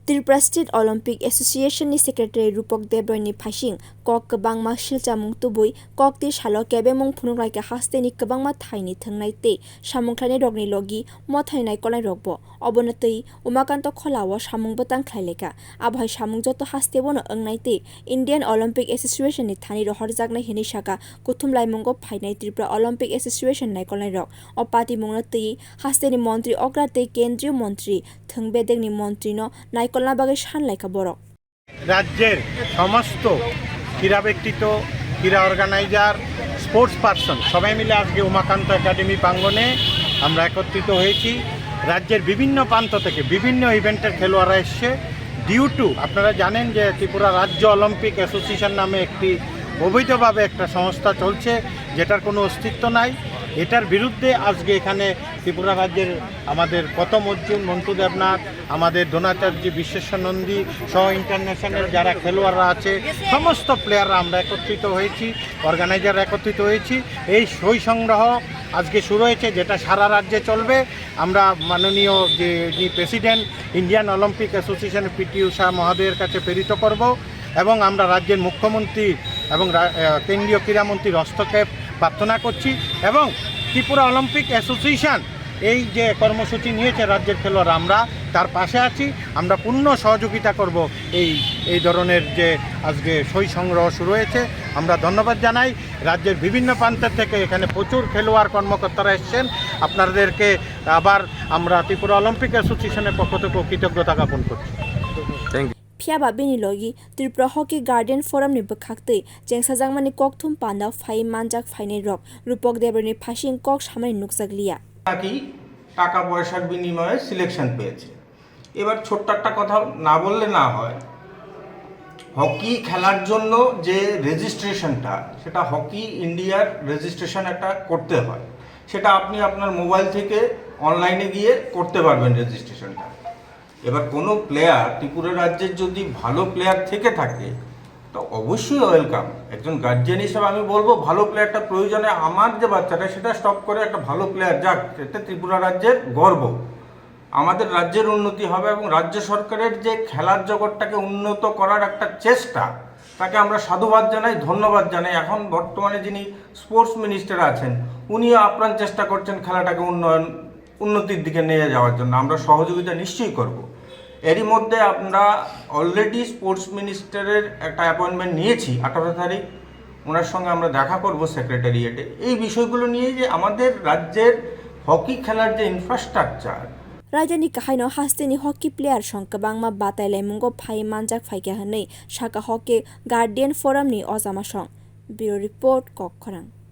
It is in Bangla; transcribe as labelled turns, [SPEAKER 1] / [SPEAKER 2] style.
[SPEAKER 1] Tripura State Olympic Association ni Secretary Rupak debroy niphasing kwbangma silsamwng tubui kokti salo kwbangma phunoklaikha haste ni kwbangma thaini thungnai te samwng khlainai rokni logi mothani naikolnai rokbo obonatui umakanto kholao samwng bwtang khwlainai abhai samwng joto haste bono ongnai te Indian Olympic Association ni thani rohorjaknai hini saka khwlainai phainai Tripura Olympic Association naikolnai rok o party mungna tui haste ni mantri ogra te kendriya mantri thung bedek ni mantri no নাইকলনা বাগে সানলাইকা বড়
[SPEAKER 2] রাজ্যের সমস্ত ক্রীড়া ব্যক্তিত্ব ক্রীড়া অর্গানাইজার স্পোর্টস পার্সন সবাই মিলে আজকে উমাকান্ত একাডেমি প্রাঙ্গণে আমরা একত্রিত হয়েছি। রাজ্যের বিভিন্ন প্রান্ত থেকে বিভিন্ন ইভেন্টের খেলোয়াড়রা এসছে। ডিউ টু আপনারা জানেন যে ত্রিপুরা রাজ্য অলিম্পিক অ্যাসোসিয়েশন নামে একটি অবৈধভাবে একটা সংস্থা চলছে যেটার কোনো অস্তিত্ব নাই। এটার বিরুদ্ধে আজকে এখানে ত্রিপুরা রাজ্যের আমাদের প্রথম অর্জুন মন্টু দেবনাথ, আমাদের দ্রোণাচার্য বিশ্বেশ্বর নন্দী সহ ইন্টারন্যাশনাল যারা খেলোয়াড়রা আছে সমস্ত প্লেয়াররা আমরা একত্রিত হয়েছি, অর্গানাইজাররা একত্রিত হয়েছি। এই সই সংগ্রহ আজকে শুরু হয়েছে যেটা সারা রাজ্যে চলবে। আমরা মাননীয় যে president Indian Olympic Association PT Usha মহোদয়ের কাছে প্রেরিত করব এবং আমরা রাজ্যের মুখ্যমন্ত্রী এবং কেন্দ্রীয় ক্রীড়ামন্ত্রীর হস্তক্ষেপ প্রার্থনা করছি এবং ত্রিপুরা অলিম্পিক অ্যাসোসিয়েশন এই যে কর্মসূচি নিয়েছে রাজ্যের খেলোয়াড় আমরা তার পাশে আছি। আমরা পূর্ণ সহযোগিতা করব এই ধরনের যে আজকে সই সংগ্রহ শুরু হয়েছে। আমরা ধন্যবাদ জানাই রাজ্যের বিভিন্ন প্রান্তের থেকে এখানে প্রচুর খেলোয়াড় কর্মকর্তারা এসছেন। আপনাদেরকে আবার আমরা ত্রিপুরা অলিম্পিক অ্যাসোসিয়েশনের পক্ষ থেকে কৃতজ্ঞতা জ্ঞাপন করছি। Thank you.
[SPEAKER 1] Phiaba bini logi Tripura Hockey Garden Forum ni bwkhaktui jengsajangmani kokthum panda phai manjak phainai rok Rupak debroy ni phasing kok samani nukjaglia
[SPEAKER 3] নাকি টাকা পয়সার বিনিময়ে সিলেকশন পেয়েছে। এবার ছোট্ট একটা কথা না বললে না হয়, হকি খেলার জন্য যে রেজিস্ট্রেশনটা সেটা হকি ইন্ডিয়ার রেজিস্ট্রেশন একটা করতে হয়, সেটা আপনি আপনার মোবাইল থেকে অনলাইনে গিয়ে করতে পারবেন রেজিস্ট্রেশনটা। এবার কোনো প্লেয়ার ত্রিপুরা রাজ্যের যদি ভালো প্লেয়ার থেকে থাকে তো অবশ্যই ওয়েলকাম। একজন গার্জিয়ান হিসেবে আমি বলবো ভালো প্লেয়ারটা প্রয়োজনে আমার যে বাচ্চাটা সেটা স্টপ করে একটা ভালো প্লেয়ার যাক, এতে ত্রিপুরা রাজ্যের গর্ব, আমাদের রাজ্যের উন্নতি হবে এবং রাজ্য সরকারের যে খেলার জগৎটাকে উন্নত করার একটা চেষ্টা তাকে আমরা সাধুবাদ জানাই, ধন্যবাদ জানাই। এখন বর্তমানে যিনি স্পোর্টস মিনিস্টার আছেন উনিও আপ্রাণ চেষ্টা করছেন খেলাটাকে উন্নতির দিকে নিয়ে যাওয়ার জন্য। আমরা সহযোগিতা নিশ্চয়ই করব। এরই মধ্যে আমরা অলরেডি স্পোর্টস মিনিস্টারের একটা অ্যাপয়েন্টমেন্ট নিয়েছি 18 তারিখ, ওনার সঙ্গে আমরা দেখা করব সেক্রেটারিয়েটে এই বিষয়গুলো নিয়ে যে আমাদের রাজ্যের হকি খেলার যে ইনফ্রাস্ট্রাকচার।
[SPEAKER 1] রাজ্যনি কাহাইনো হাস্তেনি হকি প্লেয়ার সংখ্যা বাংমা বাতাইলাইমুঙ্গ ফাই মানজাক ফাইকে হাनै সাকা হকি গাर्डियन फोरम नि अजामा सं। Bureau report kokkhwlainai।